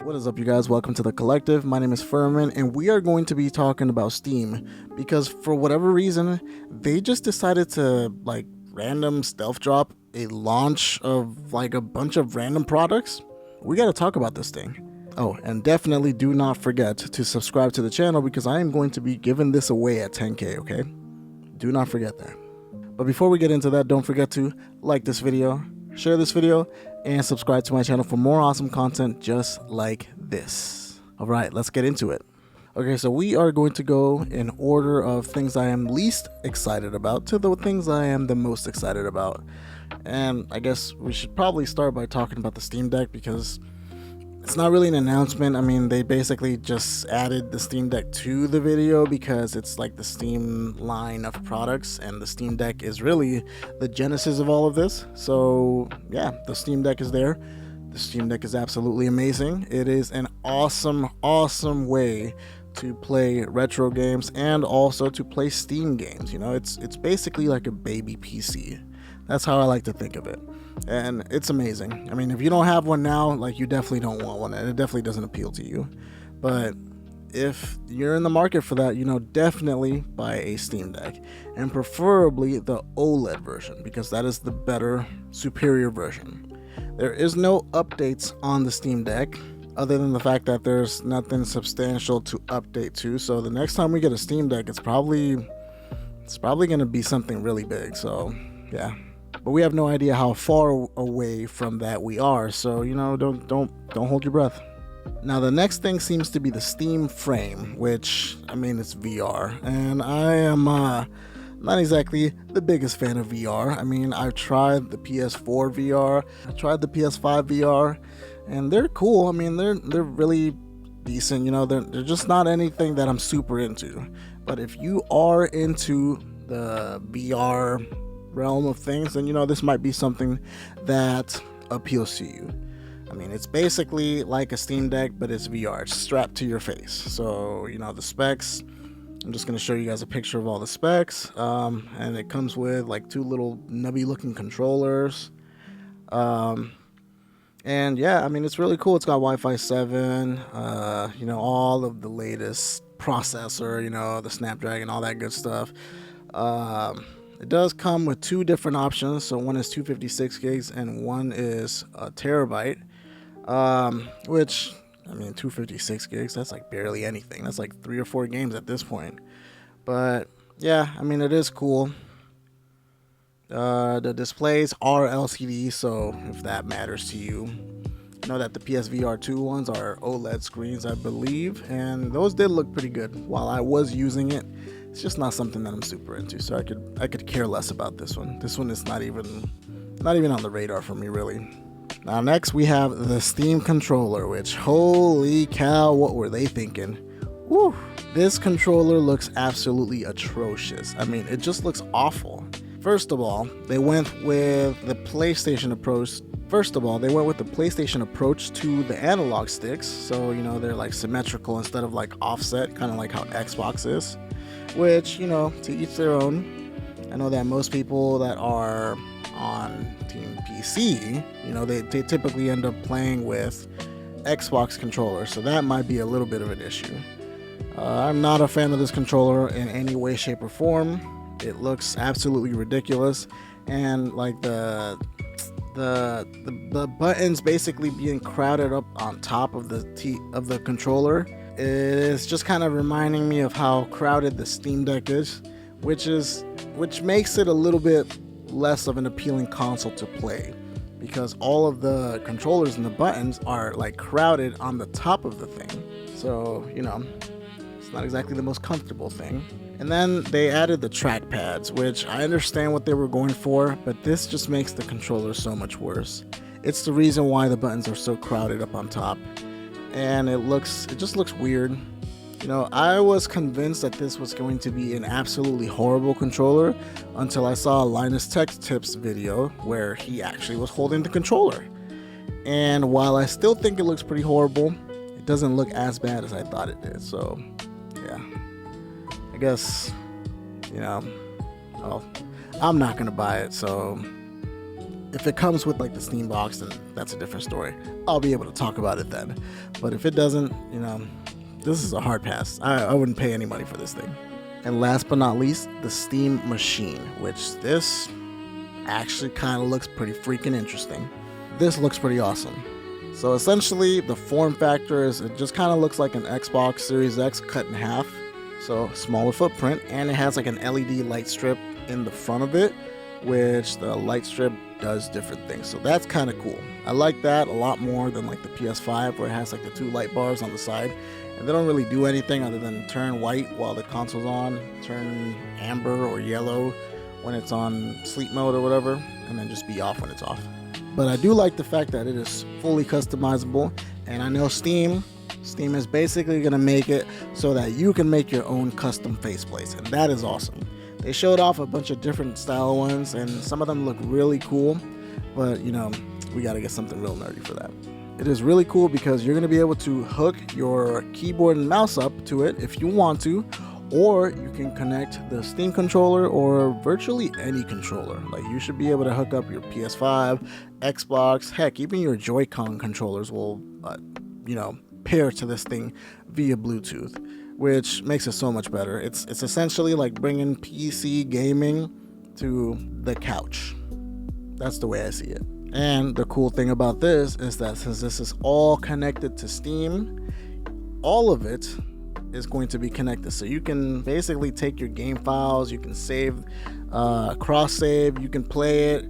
What is up, you guys? Welcome to the collective. My name is Furman, and we are going to be talking about Steam because for whatever reason, they just decided to random stealth drop a launch of like a bunch of random products. We got to talk about this thing. Oh, and definitely do not forget to subscribe to the channel because I am going to be giving this away at 10K, okay? Do not forget that. But before we get into that, don't forget to like this video, share this video, and subscribe to my channel for more awesome content just like this. All right, let's get into it. Okay, so we are going to go in order of things I am least excited about to the things I am the most excited about. And I guess we should probably start by talking about the Steam Deck because it's not really an announcement. I mean, they basically just added the Steam Deck to the video because it's like the Steam line of products, and the Steam Deck is really the genesis of all of this. So yeah, the Steam Deck is there. The Steam Deck is absolutely amazing. It is an awesome way to play retro games and also to play Steam games. You know, it's basically like a baby PC. That's how I like to think of it. And it's amazing. I mean, if you don't have one now, like, you definitely don't want one, and it definitely doesn't appeal to you. But if you're in the market for that, you know, definitely buy a Steam Deck, and preferably the OLED version, because that is the better, superior version. There is no updates on the Steam Deck other than the fact that there's nothing substantial to update to. So the next time we get a Steam Deck, it's probably going to be something really big. So yeah, but we have no idea how far away from that we are. So, you know, don't hold your breath. Now, the next thing seems to be the Steam Frame, which, I mean, it's VR, and I am not exactly the biggest fan of VR. I mean, I've tried the PS4 VR, I tried the PS5 VR, and they're cool. I mean, they're really decent. You know, they're just not anything that I'm super into. But if you are into the VR realm of things, then, you know, this might be something that appeals to you. I mean, it's basically like a Steam Deck, but it's VR. It's strapped to your face. So, you know, the specs, I'm just going to show you guys a picture of all the specs. And it comes with like two little nubby looking controllers. And yeah, I mean, it's really cool. It's got Wi-Fi 7, you know, all of the latest processor, you know, the Snapdragon, all that good stuff. It does come with two different options. So one is 256 gigs and one is a terabyte. Which, I mean, 256 gigs, that's like barely anything. That's like 3 or 4 games at this point. But yeah, I mean, it is cool. The displays are LCD, so if that matters to you, know that the PSVR 2 ones are OLED screens, I believe, and those did look pretty good while I was using it. It's just not something that I'm super into, so I could care less about this one. This one is not even on the radar for me, really. Now, next we have the Steam controller, which, holy cow, what were they thinking? Woo! This controller looks absolutely atrocious. I mean, it just looks awful. First of all, they went with the PlayStation approach. To the analog sticks, so, you know, they're like symmetrical instead of like offset, kind of like how Xbox is. Which, you know, to each their own. I know that most people that are on Team PC, you know, they typically end up playing with Xbox controllers, so that might be a little bit of an issue. I'm not a fan of this controller in any way, shape, or form. It looks absolutely ridiculous, and like the buttons basically being crowded up on top of the controller is just kind of reminding me of how crowded the Steam Deck is, which makes it a little bit less of an appealing console to play, because all of the controllers and the buttons are like crowded on the top of the thing. So, you know, it's not exactly the most comfortable thing. And then they added the trackpads, which I understand what they were going for, but this just makes the controller so much worse. It's the reason why the buttons are so crowded up on top, and it just looks weird. You know, I was convinced that this was going to be an absolutely horrible controller until I saw a Linus Tech Tips video where he actually was holding the controller. And while I still think it looks pretty horrible, it doesn't look as bad as I thought it did. So, yeah. I guess, you know, well, I'm not going to buy it, so If it comes with like the Steam box, then that's a different story. I'll be able to talk about it then. But if it doesn't, this is a hard pass. I wouldn't pay any money for this thing. And last but not least, the Steam Machine, which this actually kind of looks pretty freaking interesting. This looks pretty awesome. So essentially, the form factor is it just kind of looks like an Xbox Series X cut in half. So smaller footprint, and it has like an LED light strip in the front of it, which the light strip does different things. So that's kind of cool. I like that a lot more than like the PS5, where it has like the 2 light bars on the side. And they don't really do anything other than turn white while the console's on, turn amber or yellow when it's on sleep mode or whatever, and then just be off when it's off. But I do like the fact that it is fully customizable, and I know Steam is basically going to make it so that you can make your own custom faceplates, and that is awesome. They showed off a bunch of different style ones, and some of them look really cool, but we got to get something real nerdy for that. It is really cool because you're going to be able to hook your keyboard and mouse up to it if you want to, or you can connect the Steam controller or virtually any controller. Like, you should be able to hook up your PS5, Xbox, heck, even your Joy-Con controllers will, pair to this thing via Bluetooth, which makes it so much better. It's essentially like bringing PC gaming to the couch. That's the way I see it. And the cool thing about this is that since this is all connected to Steam, all of it is going to be connected. So you can basically take your game files, you can save, cross save, you can play it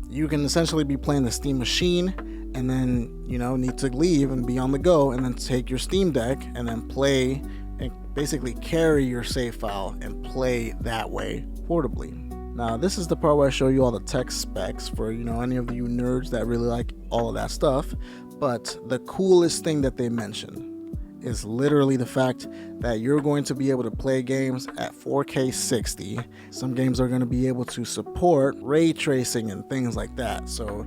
you can essentially be playing the Steam Machine and then, need to leave and be on the go, and then take your Steam Deck and then play and basically carry your save file and play that way portably. Now, this is the part where I show you all the tech specs for, any of you nerds that really like all of that stuff. But the coolest thing that they mention is literally the fact that you're going to be able to play games at 4K 60. Some games are going to be able to support ray tracing and things like that. So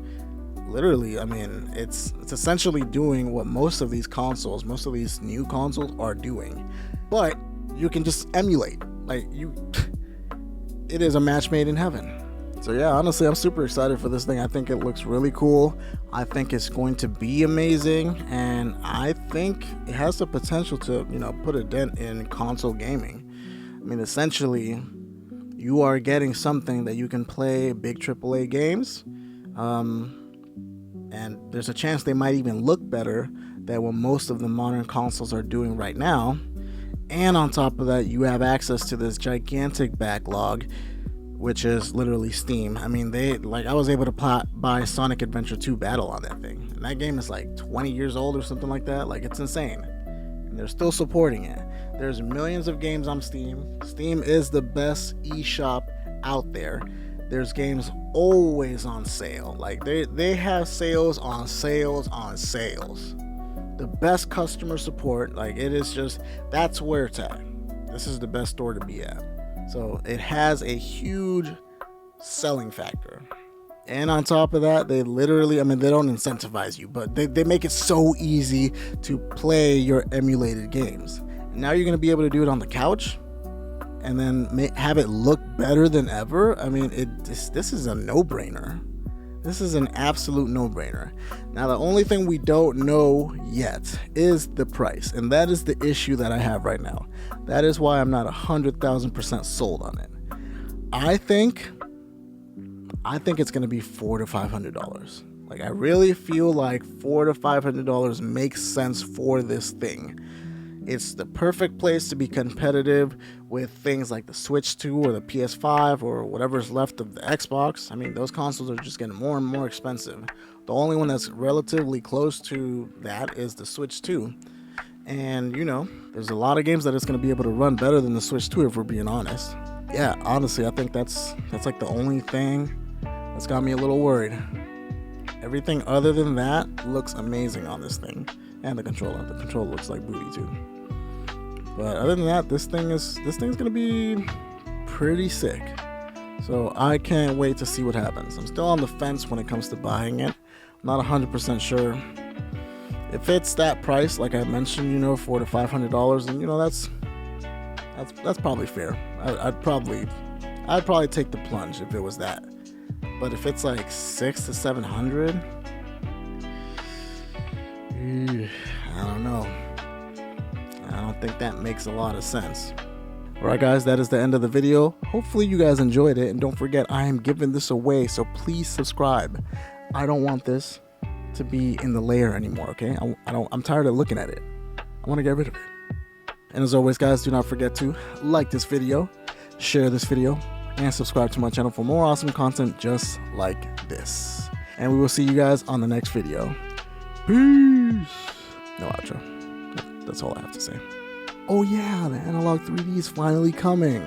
literally, it's essentially doing what most of these new consoles are doing. But you can just emulate. It is a match made in heaven. So yeah, honestly, I'm super excited for this thing. I think it looks really cool. I think it's going to be amazing, and I think it has the potential to, put a dent in console gaming. Essentially, you are getting something that you can play big AAA games, and there's a chance they might even look better than what most of the modern consoles are doing right now. And on top of that, you have access to this gigantic backlog, which is literally Steam. I was able to buy Sonic Adventure 2 Battle on that thing. And that game is like 20 years old or something like that. It's insane. And they're still supporting it. There's millions of games on Steam. Steam is the best eShop out there. There's games always on sale. They have sales on sales on sales. The best customer support, it is just, that's where it's at. This is the best store to be at. So it has a huge selling factor. And on top of that, they literally, they don't incentivize you, but they make it so easy to play your emulated games. And now you're going to be able to do it on the couch and then have it look better than ever. This is a no-brainer. This is an absolute no-brainer. Now, the only thing we don't know yet is the price, and that is the issue that I have right now. That is why I'm not 100,000% sold on it. I think it's going to be $400 to $500. I really feel like $400 to $500 makes sense for this thing. It's the perfect place to be competitive with things like the Switch 2 or the PS5 or whatever's left of the Xbox. Those consoles are just getting more and more expensive. The only one that's relatively close to that is the Switch 2. And, there's a lot of games that it's going to be able to run better than the Switch 2 if we're being honest. Yeah, honestly, I think that's the only thing that's got me a little worried. Everything other than that looks amazing on this thing. And the controller. The controller looks like booty too. But other than that, this thing's gonna be pretty sick. So I can't wait to see what happens. I'm still on the fence when it comes to buying it. I'm not 100% sure. If it's that price, like I mentioned, $400 to $500, and that's probably fair. I'd probably take the plunge if it was that. But if it's like 600 to 700, I don't know. I don't think that makes a lot of sense. Alright guys, that is the end of the video. Hopefully you guys enjoyed it, and don't forget I am giving this away, so please subscribe. I don't want this to be in the layer anymore, okay? I'm tired of looking at it. I want to get rid of it. And as always guys, do not forget to like this video, share this video, and subscribe to my channel for more awesome content just like this. And we will see you guys on the next video. Peace. No outro. That's all I have to say. Oh yeah, the Analog 3D is finally coming.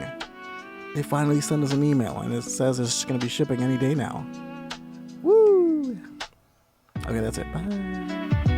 They finally sent us an email and it says it's going to be shipping any day now. Woo! Okay, that's it. Bye.